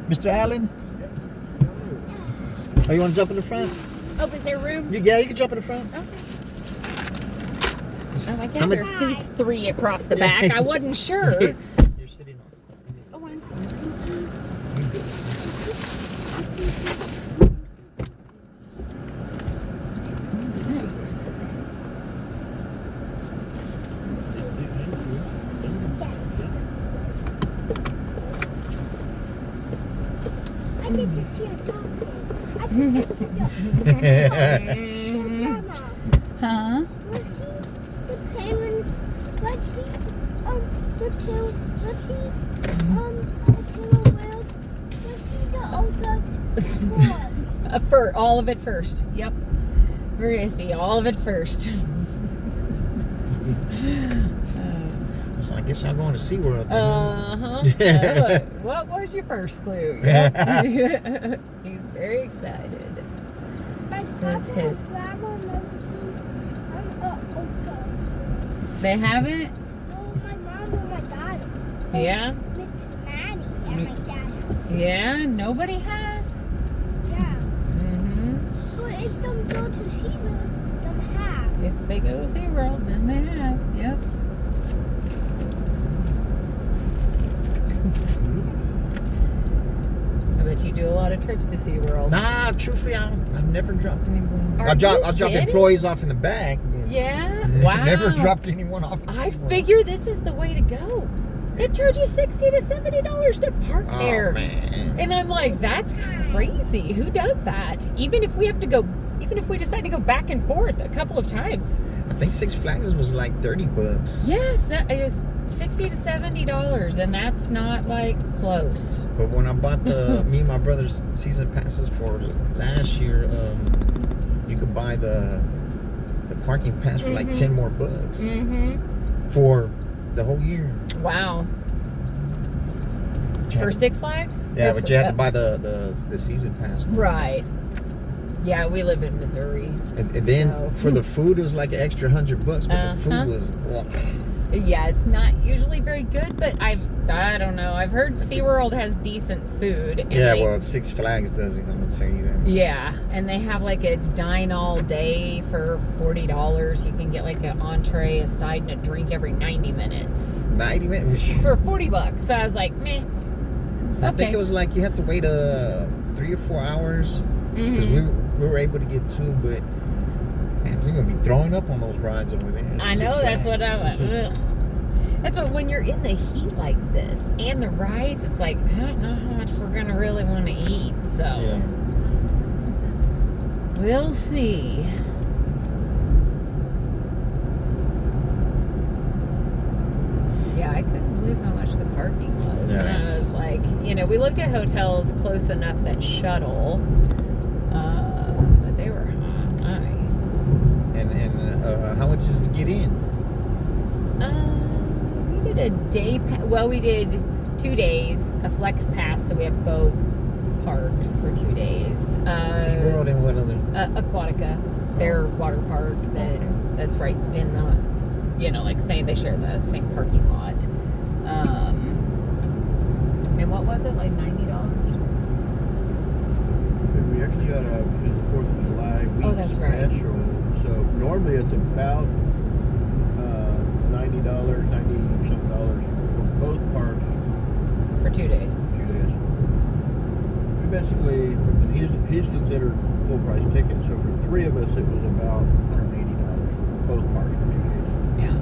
Mr. Allen? Oh, you want to jump in the front? Oh, is there room? Yeah, you can jump in the front. Okay. I guess there are seats 3 across the back. I wasn't sure. You're sitting on. Oh, I'm sorry. I get to see a dolphin. I get to see a dolphin. Huh? Let's see the penguins. Let's see the killer. Let's see a killer whale. Let's see the oceans. For all of it first. Yep. We're gonna see all of it first. So I guess I'm going to SeaWorld. What was your first clue? Yep. He's very excited. My This papa is- and grandma knows me. I'm They haven't? No, my mom and my dad. Yeah? It's Maddie and my dad. Yeah, nobody has? Yeah. Mm-hmm. But if them go to SeaWorld, them have. If they go to SeaWorld, then they have. Yep. I bet you do a lot of trips to SeaWorld. Nah, truthfully, I've never dropped anyone. Are I dropped you kidding? employees off in the back. But Yeah? Wow. Never dropped anyone off. at I SeaWorld. figure this is the way to go. They charge you $60 to $70 to park Oh, there. man. And I'm like, that's crazy. Who does that? Even if we decide to go back and forth a couple of times. I think Six Flags was like $30. Yes, that is $60 to $70, and that's not like close. But when I bought me and my brother's season passes for last year, you could buy the parking pass for like 10 more bucks Mm-hmm. for the whole year. Wow. You had For to- Six Flags? Yeah, Or but for- you had to buy the season pass. Right. Yeah, we live in Missouri. And then So- for the food, it was like an extra $100, but the Uh-huh. food was. Yeah, it's not usually very good, but I don't know. I've heard That's SeaWorld has decent food. And Yeah, they- well, Six Flags doesn't. I'm gonna tell you that. Yeah, and they have like a dine all day for $40. You can get like an entree, a side, and a drink every 90 minutes 90 minutes. for $40. So I was like, meh. I think Okay. it was like you had to wait 3 or 4 hours because Mhm. we were able to get 2, but man, you're gonna be throwing up on those rides over there. I Six know, that's Flags. what I'm like. Ugh. That's what, when you're in the heat like this and the rides, it's like, I don't know how much we're going to really want to eat. So Yeah. we'll see. Yeah, I couldn't believe how much the parking was. Yeah, And I it's- was like, we looked at hotels close enough that shuttle, but they were high. And how much is to get in? We did a day. We did 2 days, a flex pass, so we have both parks for 2 days. SeaWorld and what other? Aquatica, their water park that's right in the, like saying they share the same parking lot. And what was it, like $90? We actually got because of the 4th of July week Oh, that's right. special. So normally it's about $90, $90-something for both parks For 2 days. for 2 days. We basically, and he's considered full price ticket. So for 3 of us, it was about $180 for both parks for 2 days. Yeah.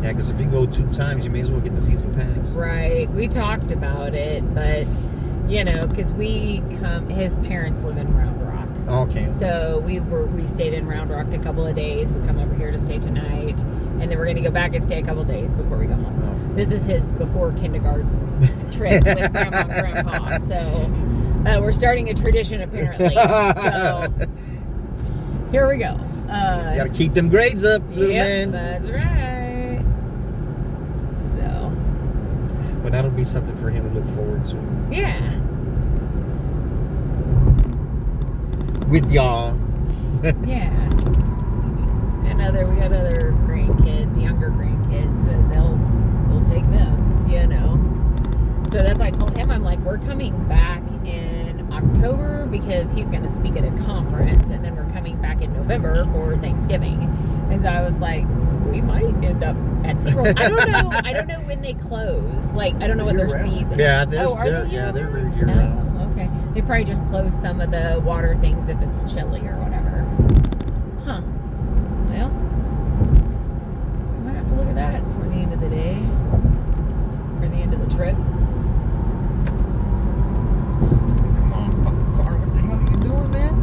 Yeah, because if you go 2 times, you may as well get the season pass. Right. We talked about it, but because his parents live in Round Rock. Okay. So we stayed in Round Rock a couple of days. We come over here to stay tonight, and then we're gonna go back and stay a couple of days before we go home. Oh. This is his before kindergarten trip with Grandma and Grandpa. So we're starting a tradition apparently. So here we go. You gotta keep them grades up, little man. That's right. So But that'll be something for him to look forward to. yeah. With y'all. Yeah. And we got other grandkids, younger grandkids, and we'll take them, So that's why I told him, I'm like, we're coming back in October because he's going to speak at a conference, and then we're coming back in November for Thanksgiving. And so I was like, we might end up at SeaWorld. I don't know when they close. Like, I don't know what their Year-round. season. Yeah, Oh, there's are they're they yeah, they're year-round? year-round. Oh, okay. They probably just close some of the water things if it's chilly or whatever. Huh. Well, we might have to look at that for the end of the day. For the end of the trip. Come on, car, what the hell are you doing, man?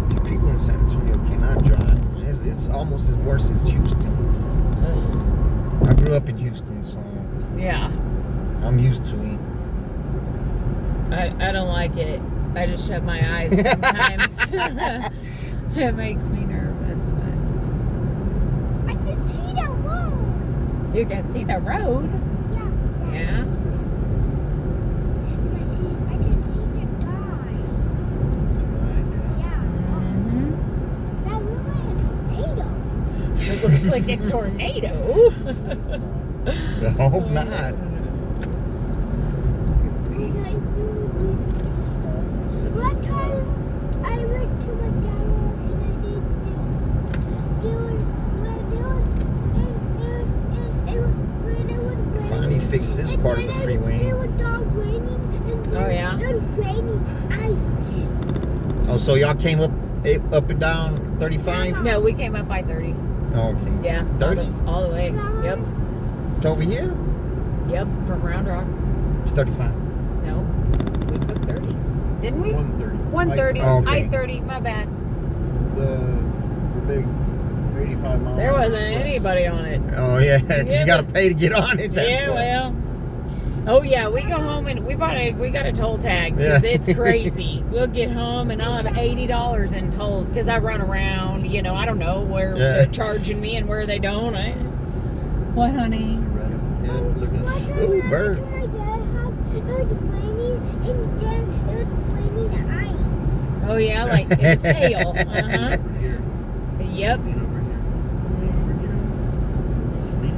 Two people in San Antonio cannot drive. It's almost as worse as Houston. I grew up in Houston, so Yeah. I'm used to it. I don't like it. I just shut my eyes sometimes. It makes me nervous. But I can see the road. you can see the road. Yeah. Yeah. And I can see the guy. Yeah. Mm-hmm. That looks like a tornado. It looks like a tornado. I hope not. Goofy. One time I went to McDonald's and I did Finally fixed this part of the freeway. It was all raining and Oh, yeah? it was raining ice. Oh, so y'all came up and down 35? No, we came up by 30. Oh, okay. Yeah. 30? All the way. Yep. It's over here? Yep. From Round Rock. It's 35. No. We took 30. Didn't we? 130. 130. Oh, okay. I-30. My bad. The big 85 mile. There wasn't anybody on it. Oh, yeah. 'Cause Yeah, you got to but- pay to get on it. That's Yeah, why. well. Oh yeah, we go home and we got a toll tag because Yeah. it's crazy. We'll get home and I'll have $80 in tolls because I run around. You know, I don't know where Yeah. they're charging me and where they don't. What, honey? Yeah, look at One time Ooh, I went bird. to my dad's house, it was raining and then it was raining ice. Oh yeah, like it's hail. Uh huh. Over here. Yep. Lean over here. Lean over here. Lean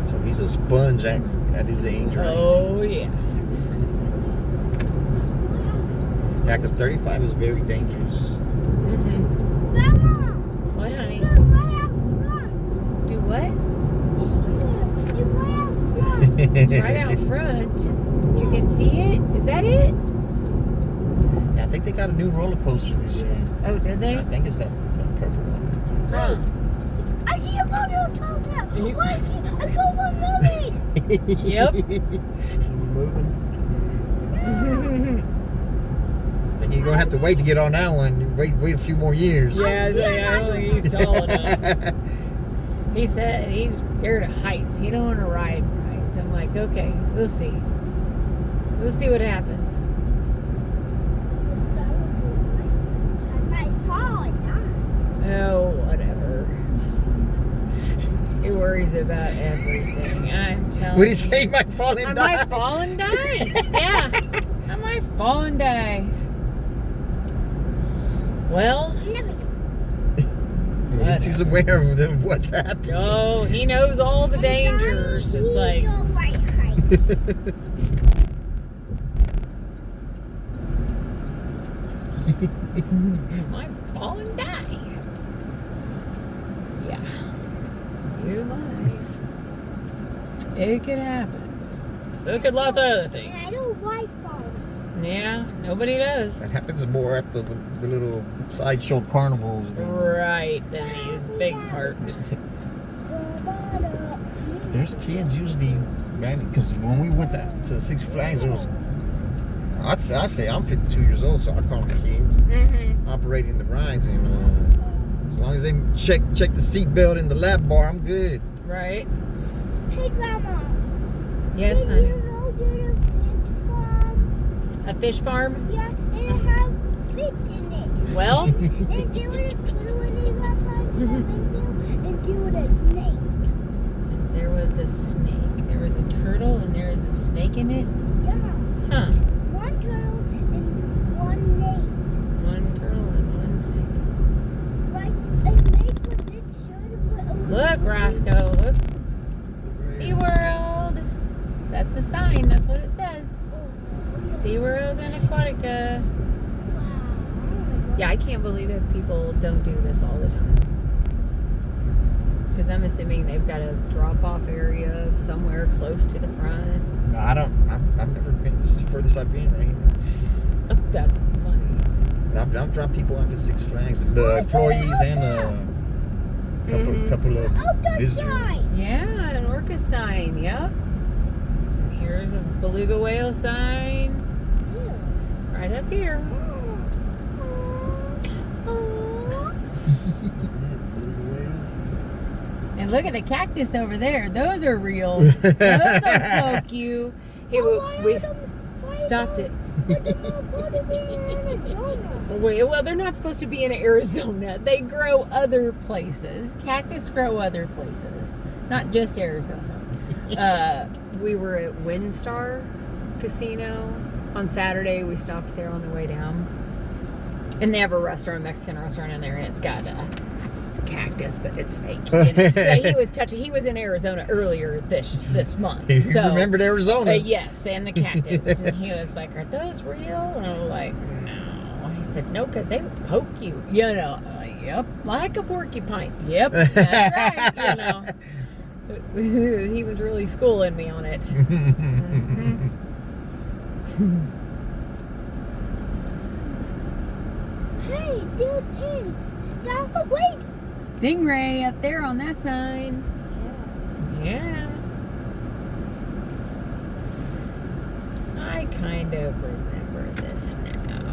over. So he's a sponge at his age, right? Oh yeah. Yeah, because 35 is very dangerous. Mm-hmm. Grandma, What, honey? look right out front. Do what? It's right out front. It's right out front. You can see it. Is that it? Yeah, I think they got a new roller coaster this year. Oh, did they? I think it's that purple one. Huh. I see a photo told that. You- I saw one movie. Yep. Someone moving. Think you're gonna have to wait to get on that one. Wait a few more years. Yeah, I don't think he's tall enough. He said he's scared of heights. He don't want to ride heights. I'm like, okay, we'll see. We'll see what happens. I might fall and die. Oh, whatever. He worries about everything. I'm telling you. What do you say? You might fall I and die. might fall and die. Yeah, I might fall and die. Well, Never do. At least he's aware of what's happening. oh, he knows all the dangers. It's like, The right height. might fall and die. Yeah. You might. It could happen. So could lots of other And I things. don't like falling. Yeah, nobody does. That happens more after the little sideshow carnivals. Right, than these big parks. There's kids usually, man, because when we went to Six Flags, there was, I'd say I'm 52 years old, so I call them kids, Mm-hmm. operating the rides, you know. As long as they check the seatbelt in the lap bar, I'm good. Right. Hey, Grandma. Yes, Did honey. you know there's a fish farm? A fish farm? Yeah, and it have fish in it. Well, And there was a turtle in it last time, and there was a snake. there was a snake. There was a turtle and there was a snake in it? Yeah, Huh. one turtle and one snake. One turtle and one snake. Right, a snake with its shirt, but a Look, Look, Roscoe. Look. SeaWorld. That's a sign. That's what it says. SeaWorld and Aquatica. Yeah, I can't believe that people don't do this all the time. Because I'm assuming they've got a drop-off area somewhere close to the front. No, I don't. I've never been. This is the furthest I've been, right here. That's funny. But I've dropped people off at Six Flags. The employees and couple of visitors. Yeah, an orca sign. Yep. Here's a beluga whale sign. Right up here. And look at the cactus over there. Those are real. Those are so cute. Hey, we stopped it. Well, they're not supposed to be in Arizona. They grow other places. Cactus grow other places, not just Arizona. We were at WinStar Casino on Saturday. We stopped there on the way down. And they have a restaurant, Mexican restaurant in there, and it's got a cactus, but it's fake. You know? Yeah, he was touching. He was in Arizona earlier this month. He So remembered Arizona. yes, and the cactus. And he was like, "Are those real?" And I was like, "No." He said, "No, because they would poke you." You know. I'm like, yep, like a porcupine. Yep, that's right. You know. He was really schooling me on it. Mm-hmm. Hey, there is. Wait. Stingray up there on that sign. Yeah. I kind of remember this now.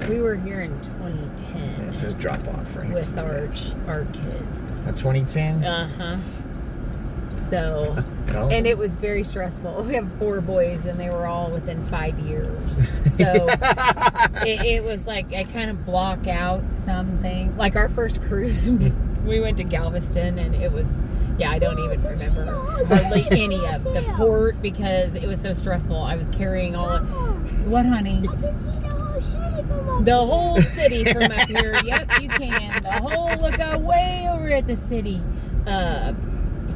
We were here in 2010 It says drop off right with our kids. 2010. Uh-huh. So, Oh. and it was very stressful. We have 4 boys, and they were all within 5 years. So it was like I kind of block out something. Like our first cruise, we went to Galveston, and it was, I don't even remember hardly any of the port because it was so stressful. I was carrying all of, what, honey? I can see the whole city from up The whole city from up here. Yep, you can. The whole, look out way over at the city.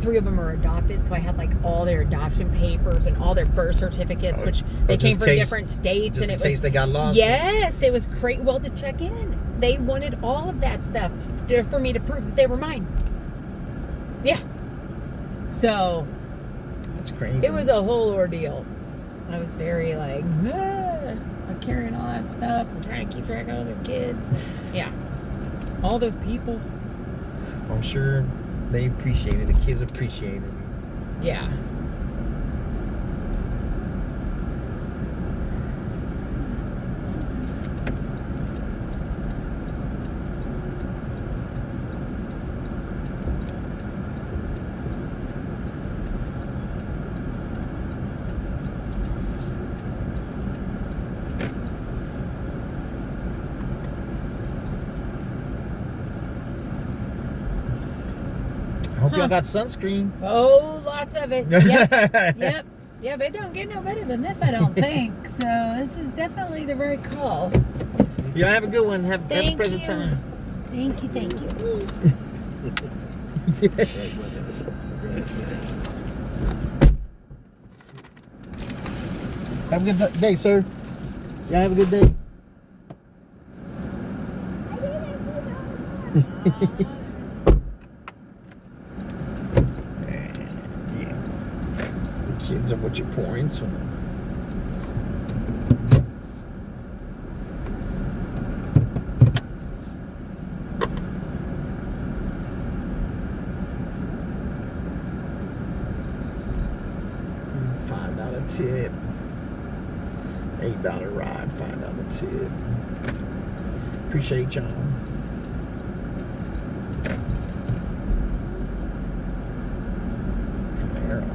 3 of them are adopted, so I had like all their adoption papers and all their birth certificates, which they came from different states, just and in case they got lost. Yes, it was great. Well, to check in, they wanted all of that stuff for me to prove that they were mine. Yeah. So That's crazy. it was a whole ordeal. I was very like, I'm carrying all that stuff and trying to keep track of all the kids. Yeah. All those people. I'm sure they appreciate it. The kids appreciate it. Yeah. I hope y'all got sunscreen. Oh, lots of it. Yep. Yep. Yep. It don't get no better than this, I don't think. So this is definitely the right call. Y'all have a good one. Have a Thank present you. time. Thank you. Thank you. Have a good day, sir. Y'all have a good day. Yeah. The kids are what you're pouring to. $5 tip. $8 ride, $5 tip. Appreciate y'all. Cut the hair off.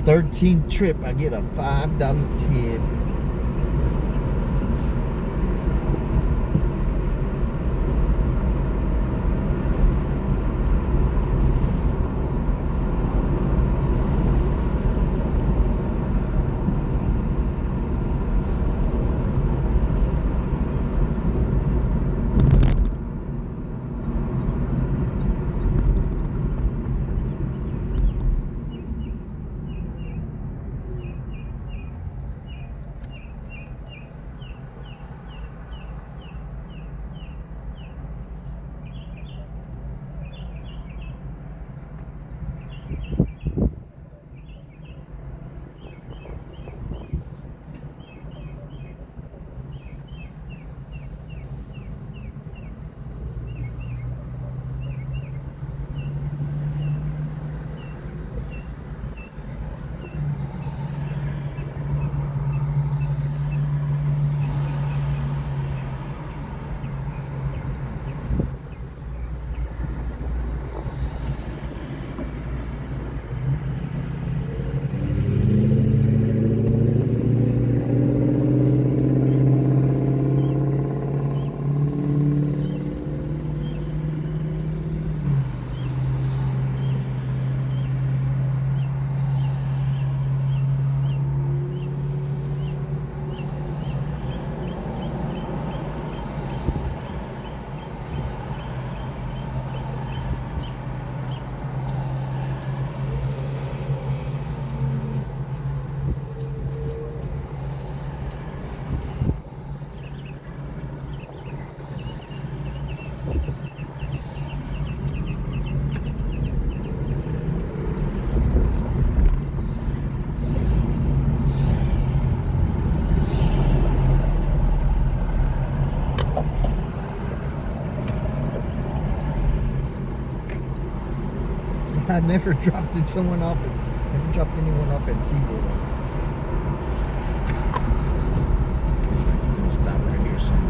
13th trip, I get a $5 tip. I never dropped anyone off at SeaWorld. I'm gonna stop right here somewhere.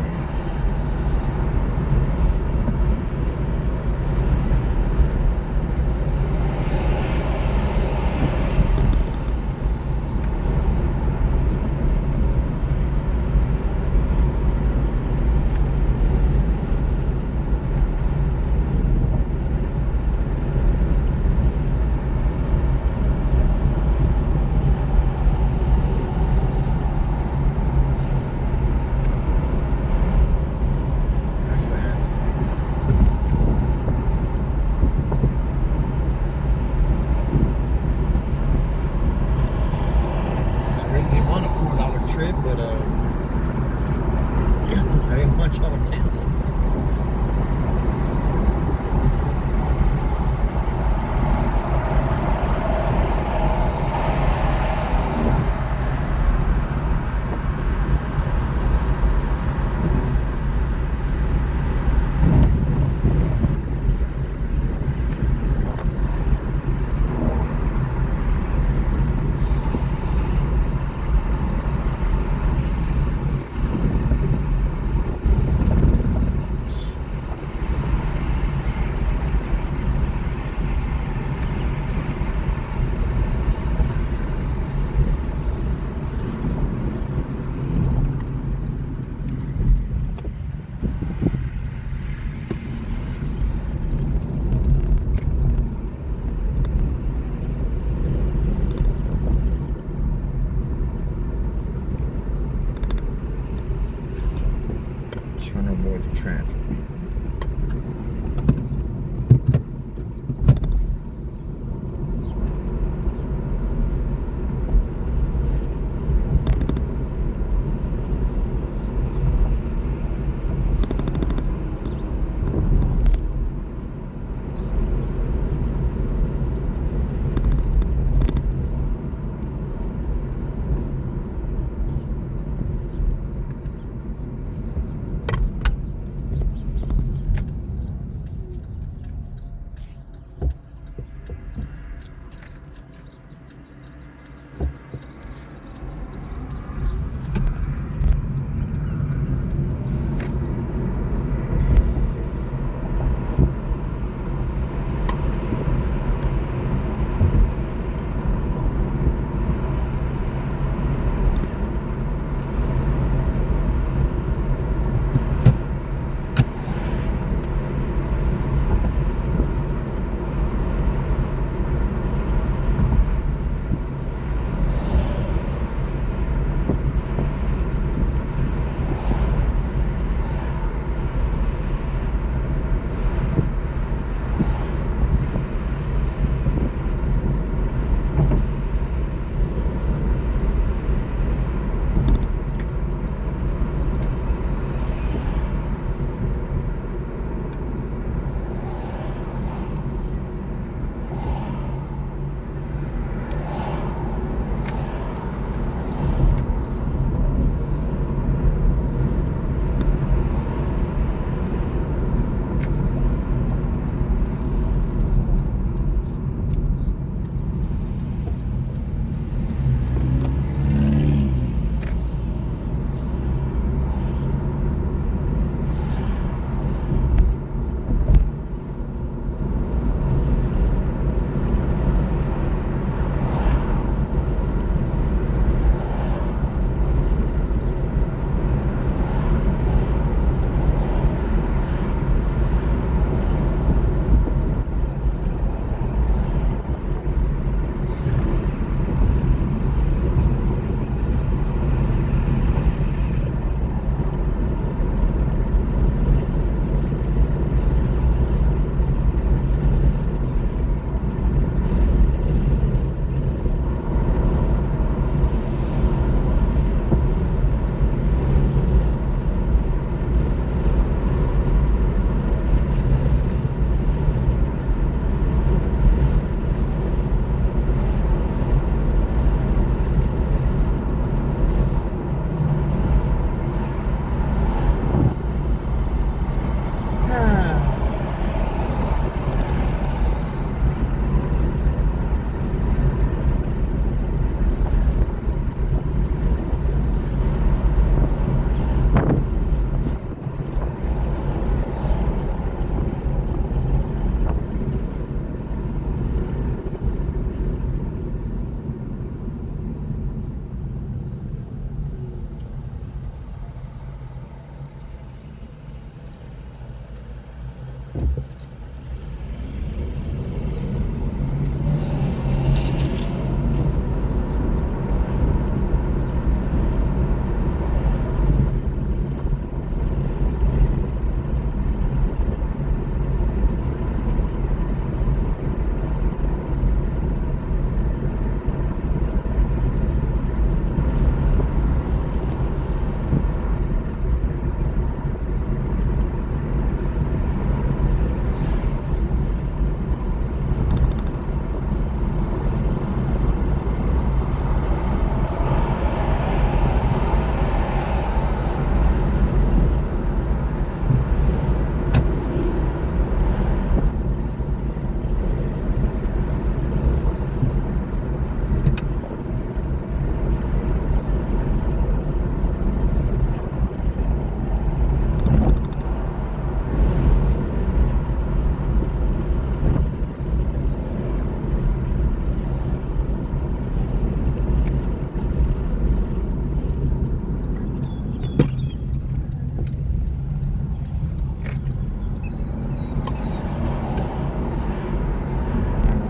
Where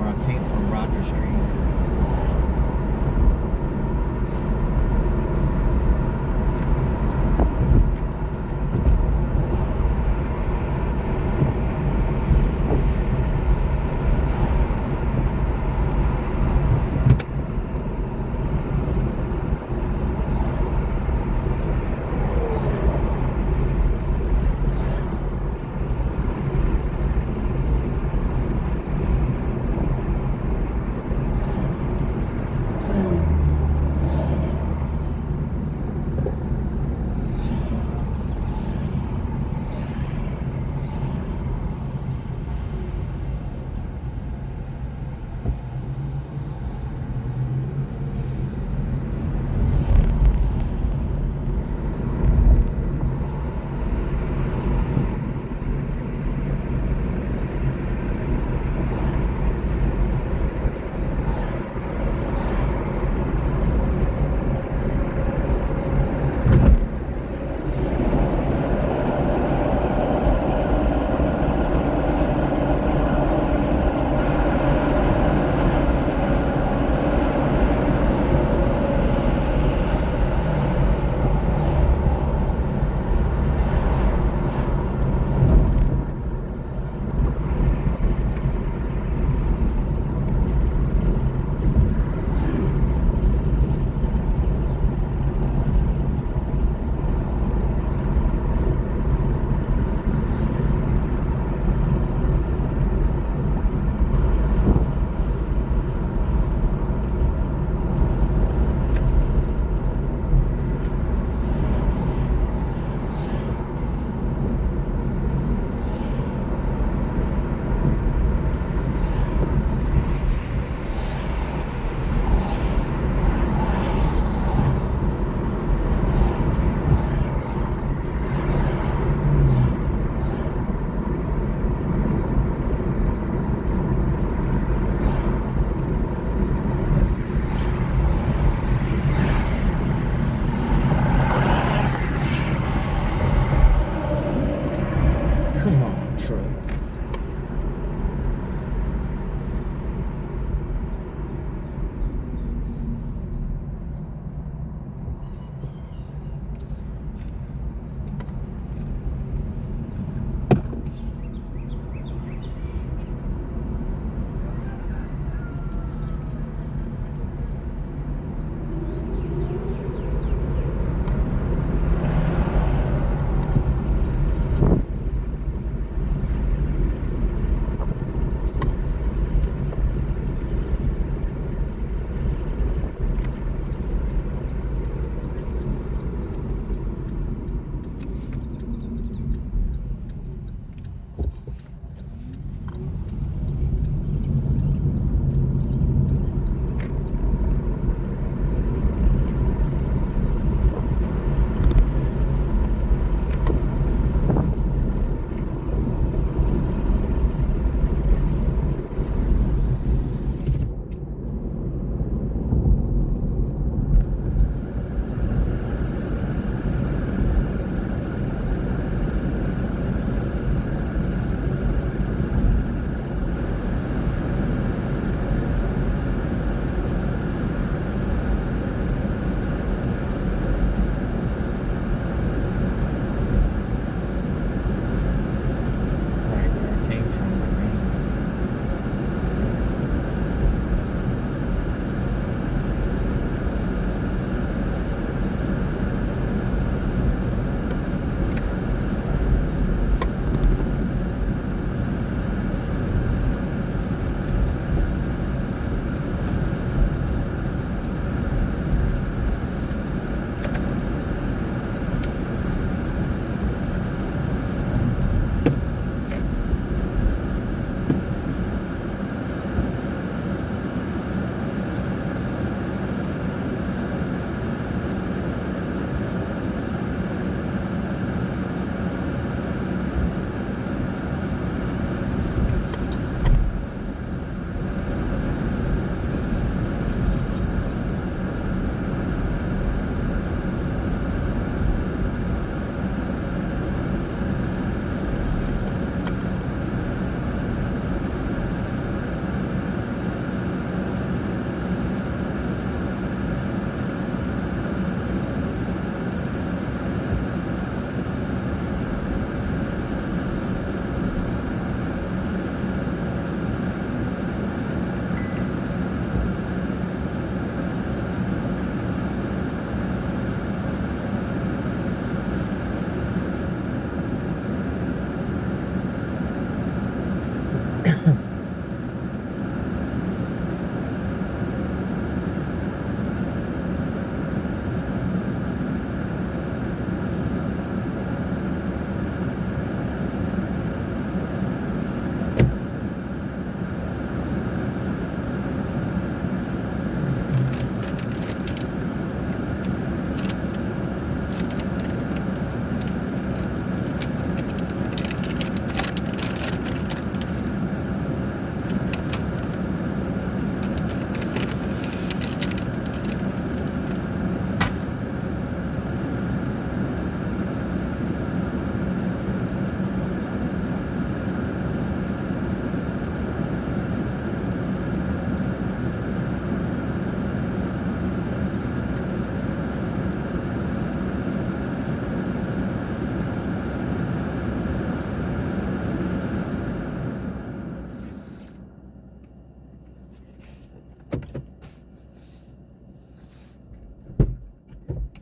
I came from, Roger Street.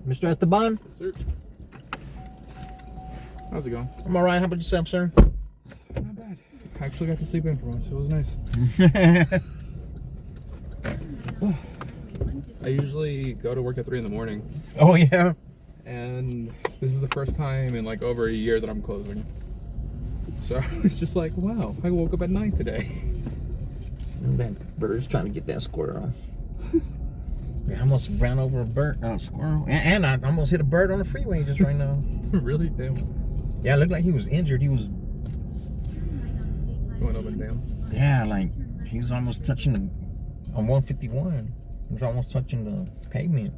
Mr. Esteban? Yes, sir. How's it going? I'm all right. How about yourself, sir? Not bad. I actually got to sleep in for once. It was nice. I usually go to work at 3 in the morning, Oh, yeah? and this is the first time in like over a year that I'm closing. So it's just like, wow, I woke up at 9 today. That bird's trying to get that squirrel. Yeah, I almost ran over a squirrel. And I almost hit a bird on the freeway just right now. Really? Damn. Yeah, it looked like he was injured. He was, Going up and down. yeah, like, he was almost touching on 151. He was almost touching the pavement.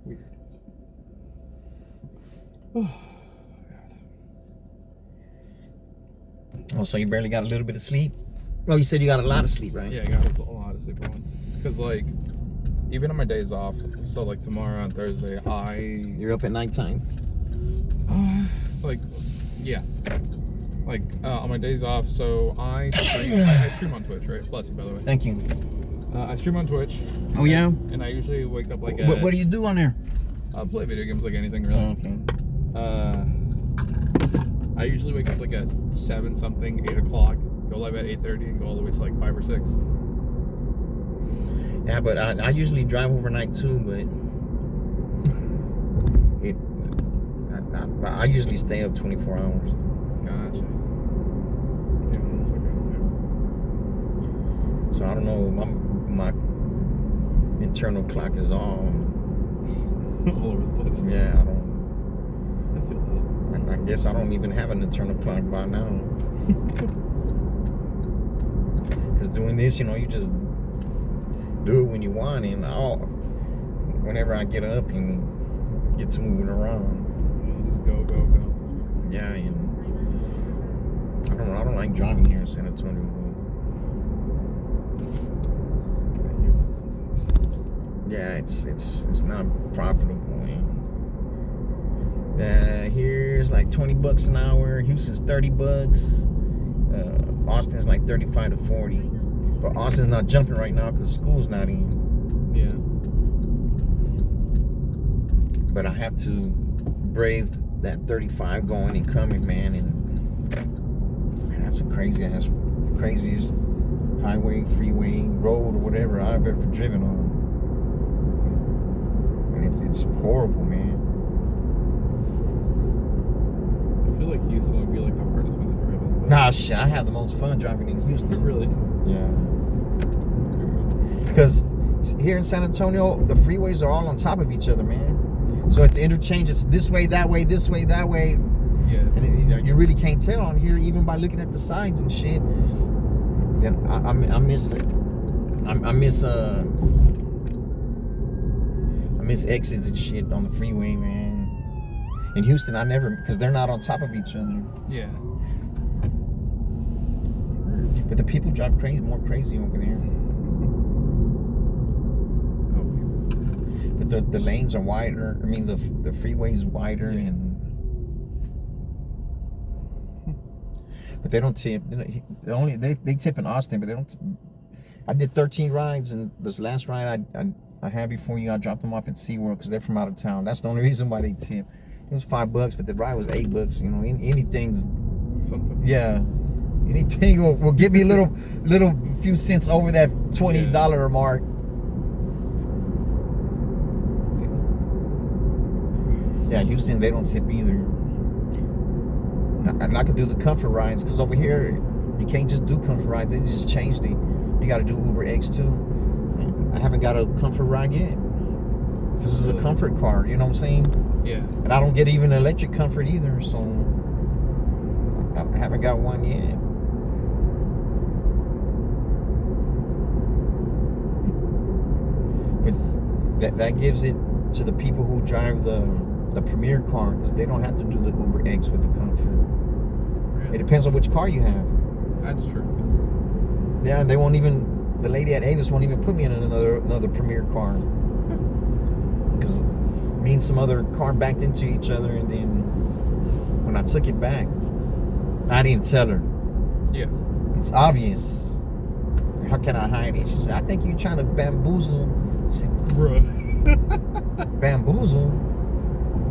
Weird. Oh, so you barely got a little bit of sleep? Well, you said you got a lot of sleep, right? Yeah, I got a lot of sleep at once. Because like, even on my days off, so like tomorrow and Thursday, You're up at nighttime. like, yeah. Like, on my days off, so I stream on Twitch, right? Bless you, by the way. Thank you. I stream on Twitch. Oh, yeah? And I usually wake up like at... What do you do on there? I play video games like anything, really. Oh, okay. I usually wake up like at 7 something, 8 o'clock, go live at 8:30, and go all the way to like 5 or 6. Yeah, but I usually drive overnight too, but I usually stay up 24 hours. Gotcha. Yeah, that's okay. So I don't know, my internal clock is all, All over the place. yeah, I don't, I feel that. I guess I don't even have an internal clock by now. Because doing this, you know, you just do it when you want, and whenever I get up and get to moving around. You just go. Yeah, and I don't like driving here in San Antonio. I hear that sometimes. Yeah, it's not profitable. Here's like $20 an hour. Houston's $30. Austin's like 35 to 40. But Austin's not jumping right now because school's not in. Yeah. But I have to brave that 35 going and coming, man. And man, that's the craziest highway, freeway, road, or whatever I've ever driven on. And it's horrible, man. I feel like Houston would be like the hardest one to drive in. But Nah, shit, I have the most fun driving in Houston. Really? Yeah. Because here in San Antonio, the freeways are all on top of each other, man. So at the interchange, it's this way, that way, this way, that way. Yeah. And you really can't tell on here, even by looking at the signs and shit. Then I miss exits and shit on the freeway, man. In Houston, because they're not on top of each other. Yeah. But the people drive more crazy over there. But the lanes are wider. I mean, the freeway's wider, Yeah. But they don't tip. They tip in Austin, but they don't. I did 13 rides, and this last ride I had before I dropped them off at SeaWorld because they're from out of town. That's the only reason why they tip. It was $5, but the ride was $8. You know, anything's Something. yeah. Anything will give me a little few cents over that $20 mark. Yeah, Houston, they don't tip either. And I could do the comfort rides because over here you can't just do comfort rides. They just changed it. You got to do Uber X too. I haven't got a comfort ride yet. This is a comfort car. You know what I'm saying? Yeah. And I don't get even electric comfort either. So I haven't got one yet. But that gives it to the people who drive the Premier car because they don't have to do the Uber X with the comfort. Really? It depends on which car you have. That's true. Yeah, and they won't even. The lady at Avis won't even put me in another Premier car because me and some other car backed into each other, and then when I took it back, I didn't tell her. Yeah. It's obvious. How can I hide it? She said, "I think you're trying to bamboozle." I said, Bruh. "Bamboozle?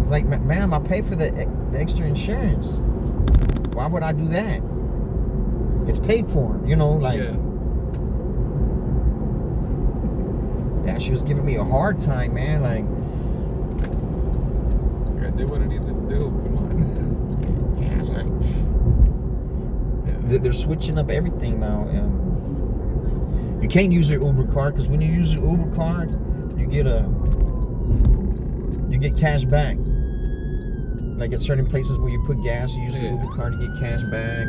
It's like, ma'am, I pay for the extra insurance. Why would I do that? It's paid for, you know, like. Yeah. Yeah, she was giving me a hard time, man. Like, I did what I needed to do. Come on. yeah, it's like Yeah. they're switching up everything now. You can't use your Uber card because when you use your Uber card, you get cash back. Like at certain places where you put gas, you use the Yeah. Uber card, you get cash back.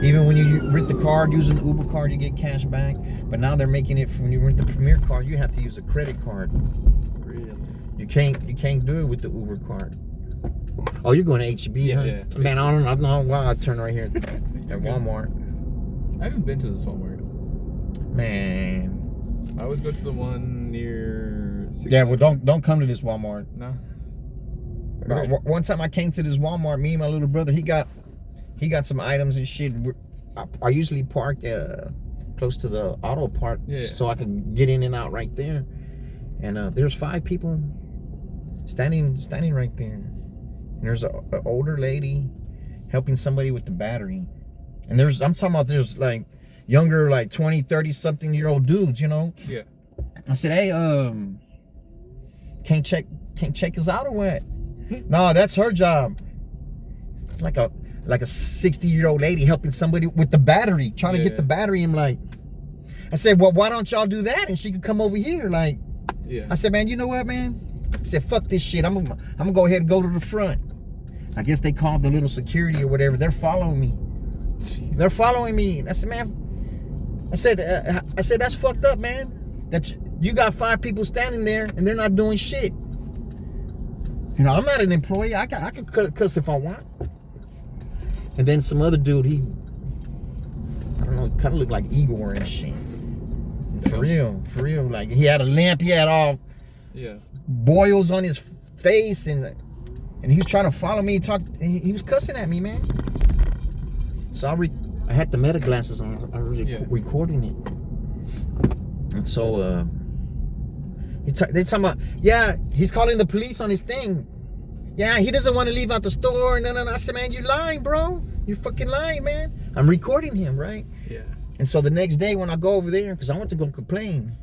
Even when you rent the card using the Uber card, you get cash back. But now they're making it when you rent the Premier card, you have to use a credit card. Really? You can't do it with the Uber card. Oh, you're going to HEB, Yeah, huh? yeah. Man, I don't know why I turned right here at Walmart. I haven't been to this Walmart. Man. I always go to the one near. Yeah, well, don't come to this Walmart. No. One time I came to this Walmart, me and my little brother, he got some items and shit. I usually park close to the auto park, Yeah. so I can get in and out right there. And there's 5 people standing right there. And there's an older lady helping somebody with the battery. And I'm talking about there's like younger, like 20, 30 something year old dudes, you know. Yeah. I said, hey, can't check us out or what? No, that's her job. It's like a 60-year-old lady helping somebody with the battery, trying to get the battery. I'm like, I said, well, why don't y'all do that? And she could come over here. Like, Yeah. I said, man, you know what, man? I said, fuck this shit. I'm gonna go ahead and go to the front. I guess they called the little security or whatever. They're following me. They're following me. I said, man, I said, that's fucked up, man. That you got 5 people standing there and they're not doing shit. You know, I'm not an employee. I can cuss if I want. And then some other dude, I don't know, kind of looked like Igor and shit. For real. Like he had a limp. He had all boils on his face, and he was trying to follow me. He was cussing at me, man. So I had the meta glasses on. I was recording it, and so they're talking about, yeah, he's calling the police on his thing. Yeah, he doesn't want to leave out the store. No. I said, man, you're lying, bro. You're fucking lying, man. I'm recording him, right? Yeah. And so the next day when I go over there, because I went to go complain,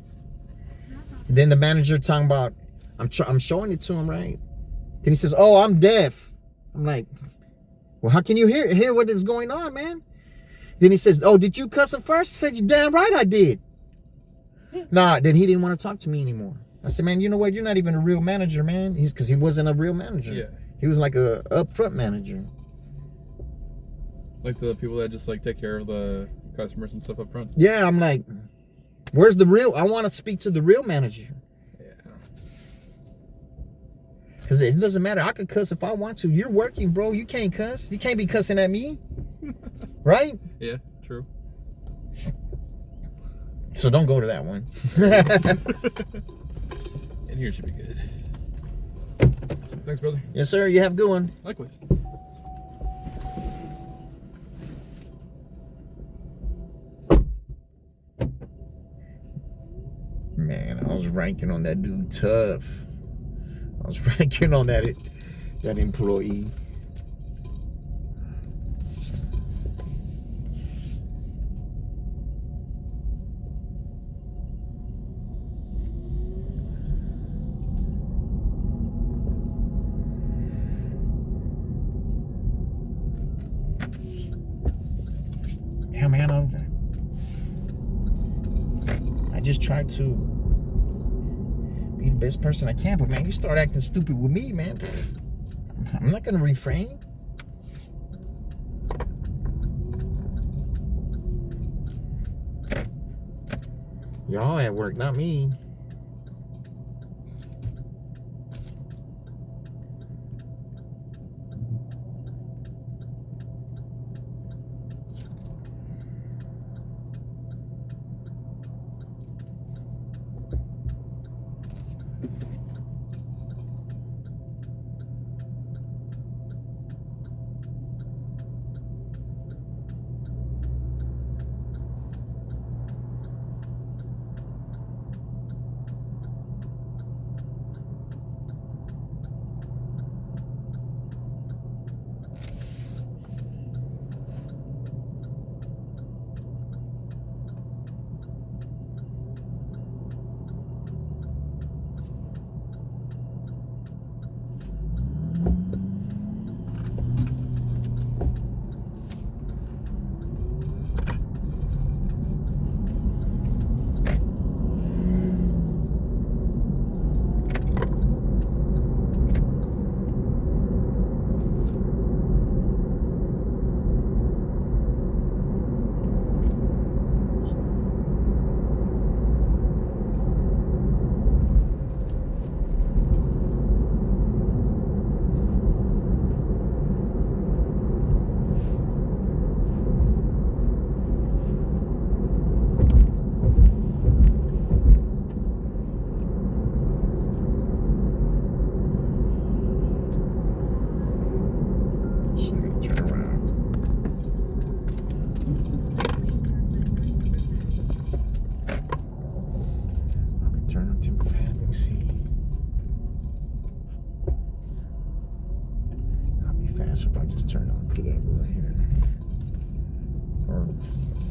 and then the manager talking about, I'm showing it to him, right? Then he says, oh, I'm deaf. I'm like, well, how can you hear what is going on, man? Then he says, oh, did you cuss him first? I said, you damn right I did. Nah, then he didn't want to talk to me anymore. I said, man, you know what? You're not even a real manager, man. Because he wasn't a real manager. Yeah. He was like a upfront manager. Like the people that just like take care of the customers and stuff up front. Yeah, I'm like, where's the real? I want to speak to the real manager. Yeah. Because it doesn't matter. I could cuss if I want to. You're working, bro. You can't cuss. You can't be cussing at me. Right? Yeah, true. So don't go to that one. And here should be good. Awesome. Thanks, brother. Yes, sir. You have a good one. Likewise. Man, I was ranking on that dude tough. I was ranking on that employee. Yeah, man, I just tried to be the best person I can, but man, you start acting stupid with me, man. I'm not gonna refrain. Y'all at work, not me.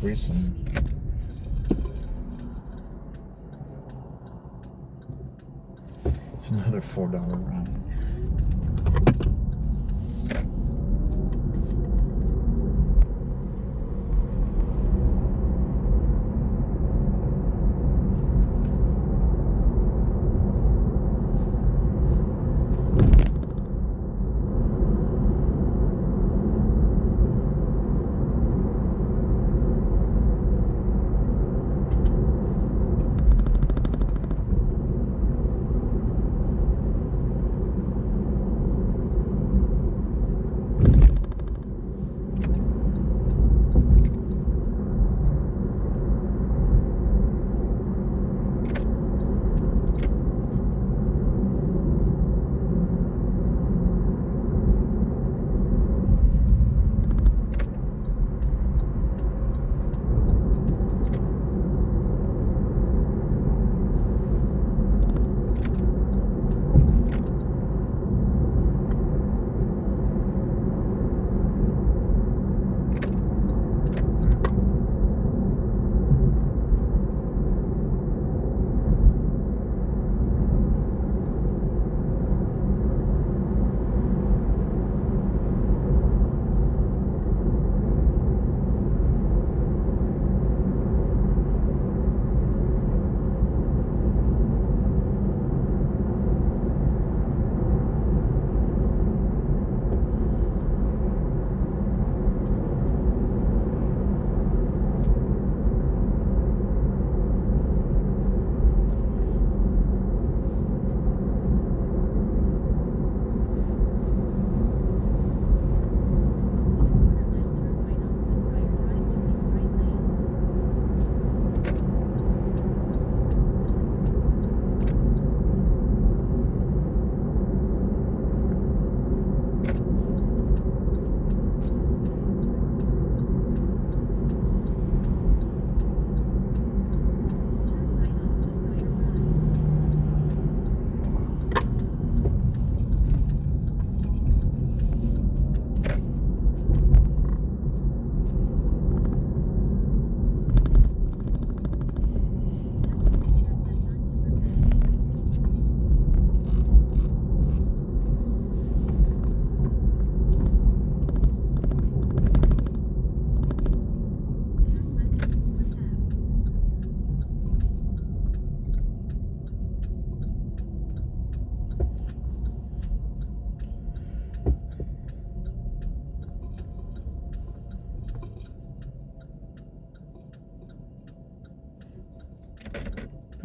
Grissom. It's another $4 ride.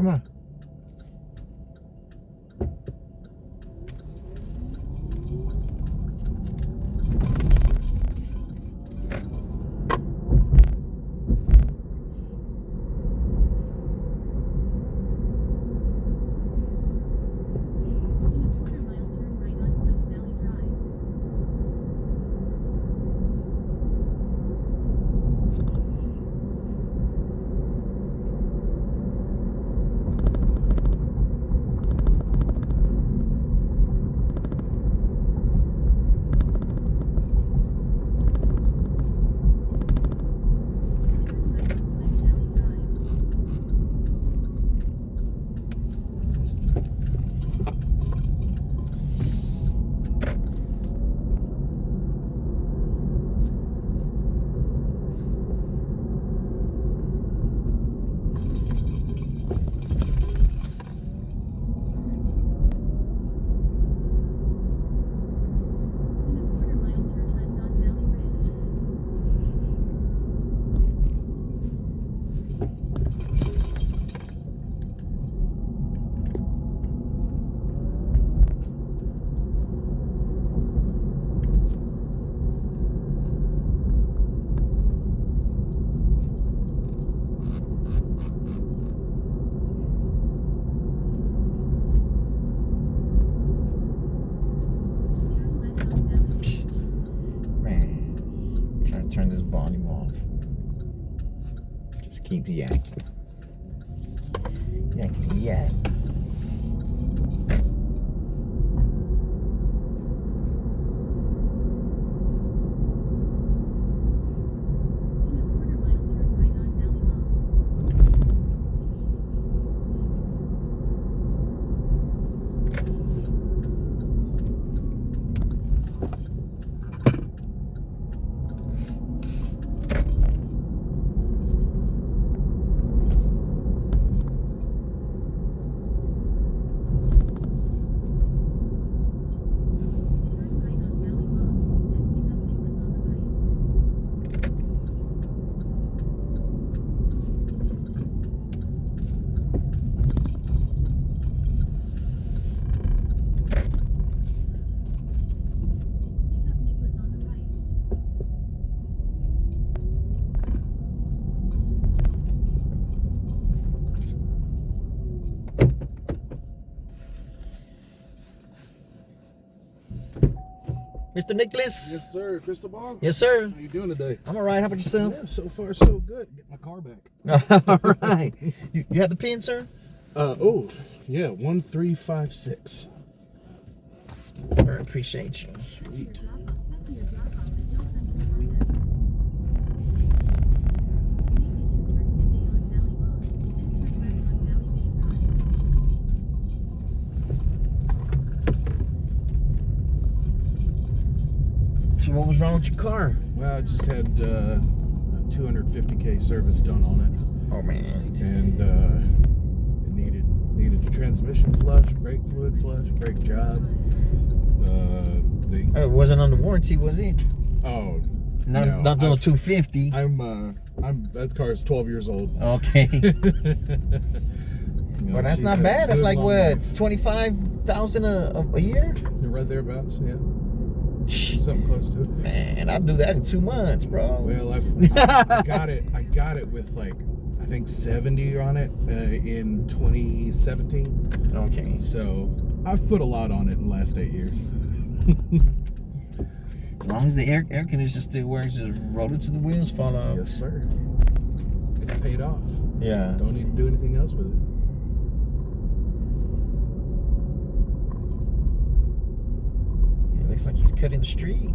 Come on. Turn this volume off. Just keeps yakking. Yakking, yak. Mr. Nicholas. Yes, sir. Cristobal. Yes, sir. How you doing today? I'm all right. How about yourself? Yeah, so far so good. Get my car back. All right. You have the pin, sir? Oh, yeah, 1356. I appreciate you. Sweet. So what was wrong with your car? Well, I just had a 250K service done on it, Oh man. and it needed the transmission flush, brake fluid flush, brake job. It wasn't under warranty, was it? Oh, Not no, not doing I've- 250. that car is 12 years old. Okay. You know, Well, that's she's not had bad. That's good like long what, life. 25,000 a year? You're right thereabouts, yeah. Something close to it. Man, I'll do that in 2 months, bro. Well, I got it. I got it with like I think 70 on it in 2017. Okay. So I've put a lot on it in the last 8 years. As long as the air conditioner still works, just roll it till the wheels fall off. Yes, sir. It's paid off. Yeah. Don't need to do anything else with it. It looks like he's cutting the street.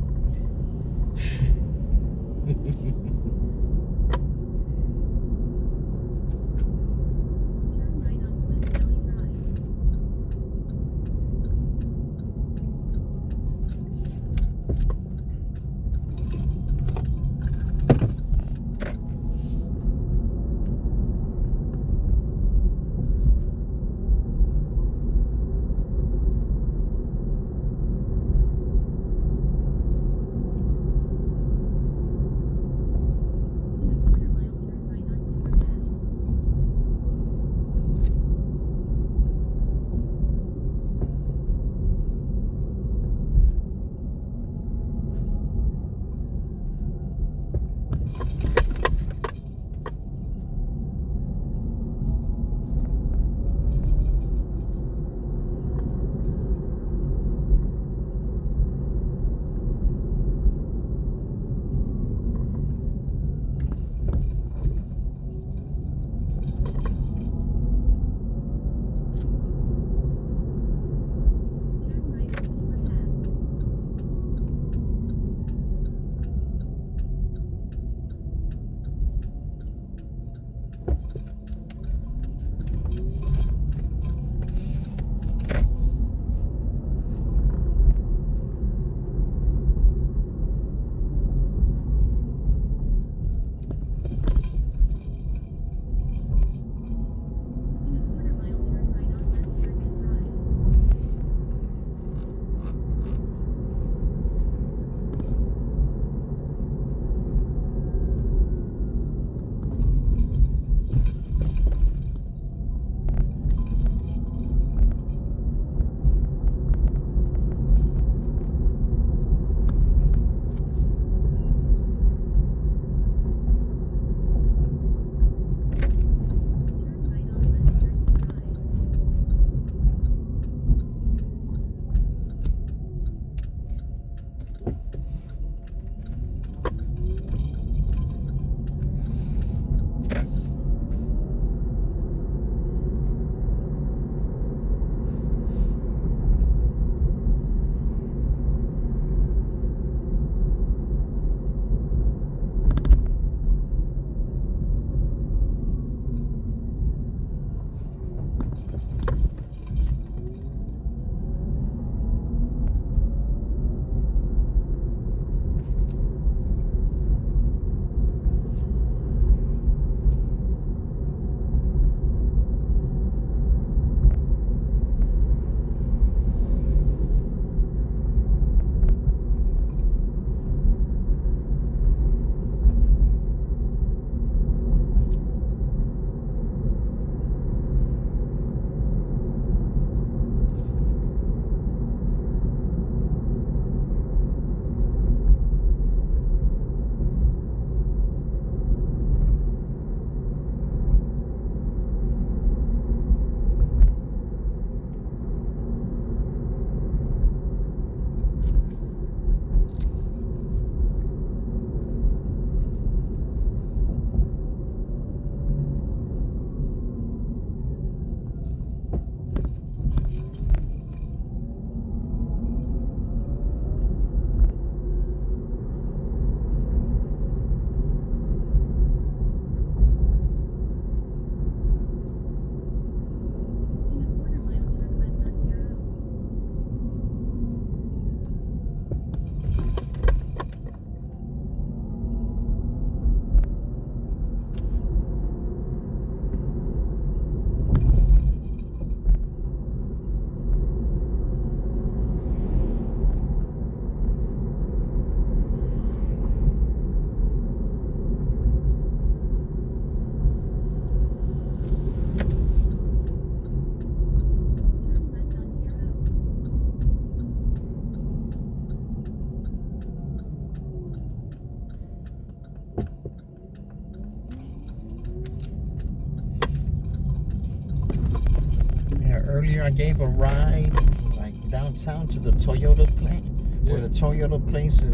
earlier I gave a ride like downtown to the Toyota plant, where the Toyota place is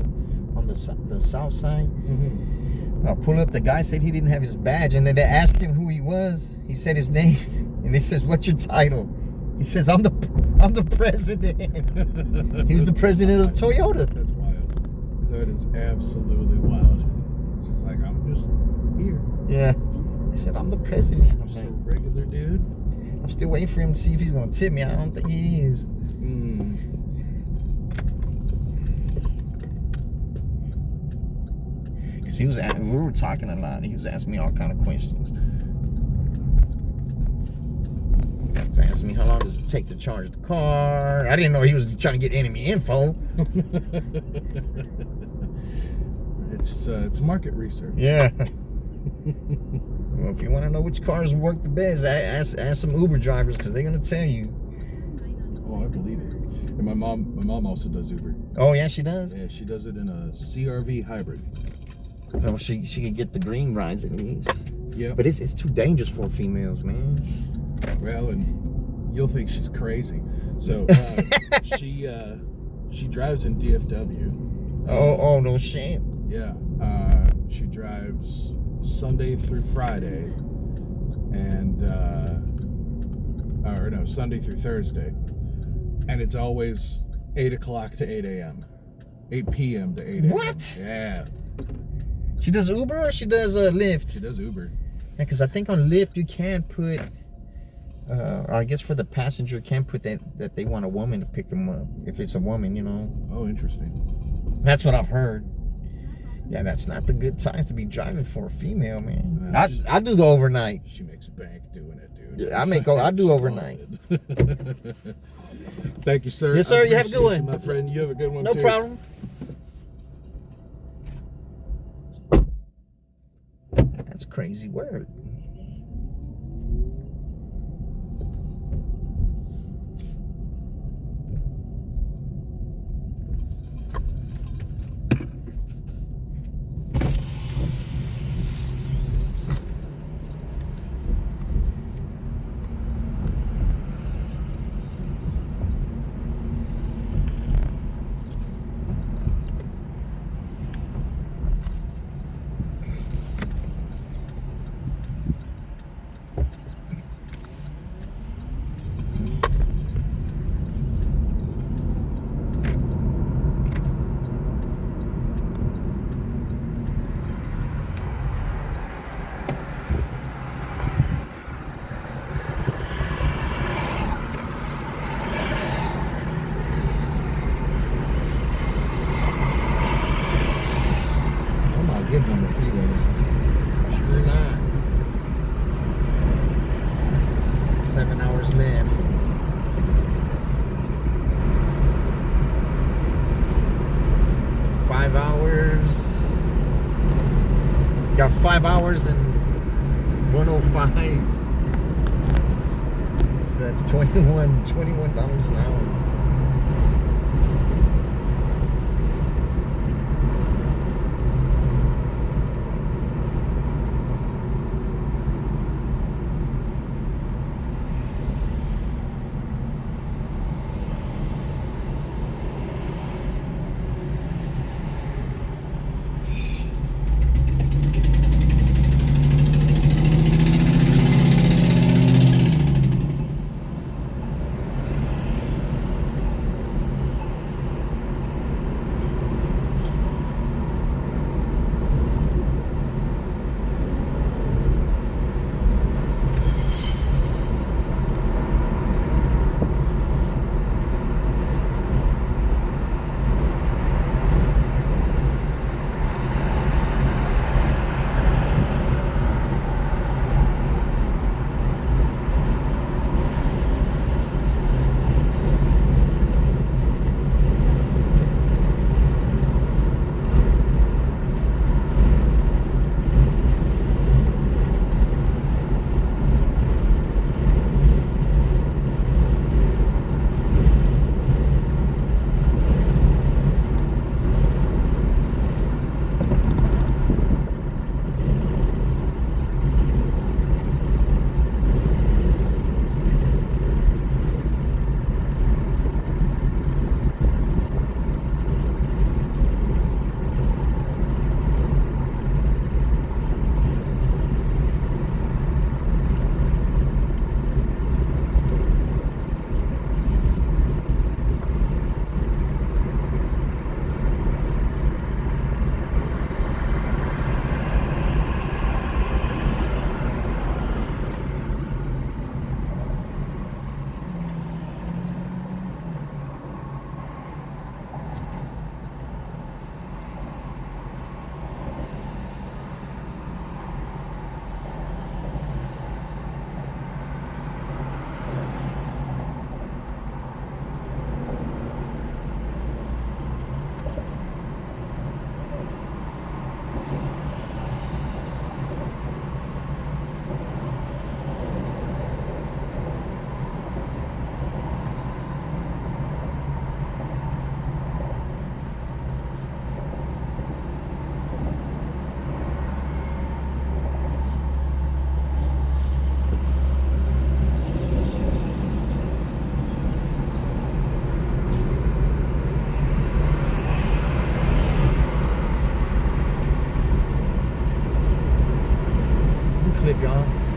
on the south side. Mm-hmm. I pull up, the guy said he didn't have his badge, and then they asked him who he was. He said his name, and they says, "What's your title?" He says, I'm the president." He was the president of Toyota. That's wild. That is absolutely wild. She's like, I'm just here. Yeah. He said, "I'm the president." I'm Just a like, regular dude. I'm still waiting for him to see if he's gonna tip me. I don't think he is. Cause we were talking a lot. And he was asking me all kind of questions. He was asking me how long does it take to charge the car. I didn't know he was trying to get enemy info. It's market research. Yeah. Well, if you want to know which cars work the best, ask some Uber drivers, because they're gonna tell you. Oh, I believe it. And my mom also does Uber. Oh yeah, she does. Yeah, she does it in a CRV hybrid. No, she could get the green rides at least. Yeah. But it's too dangerous for females, man. Well, and you'll think she's crazy. So she drives in DFW. Oh no shame. Yeah. She drives Sunday through Friday, and or no, Sunday through Thursday, and it's always 8 o'clock to 8 a.m. 8 p.m. to 8 a.m. What? Yeah. She does Uber or she does Lyft? She does Uber. Yeah, because I think on Lyft you can put, or I guess for the passenger, can put that they want a woman to pick them up. If it's a woman, you know. Oh, interesting. That's what I've heard. Yeah, that's not the good times to be driving for a female, man. No, I do the overnight. She makes bank doing it, dude. Yeah, I do overnight. Thank you, sir. Yes, sir. I You have a good appreciate one. you, my friend. You have a good one, No too. problem. That's a crazy word. Getting on the freeway. Sure not. 7 hours left. Five hours. Got 5 hours and 105. So that's $21 an hour. John?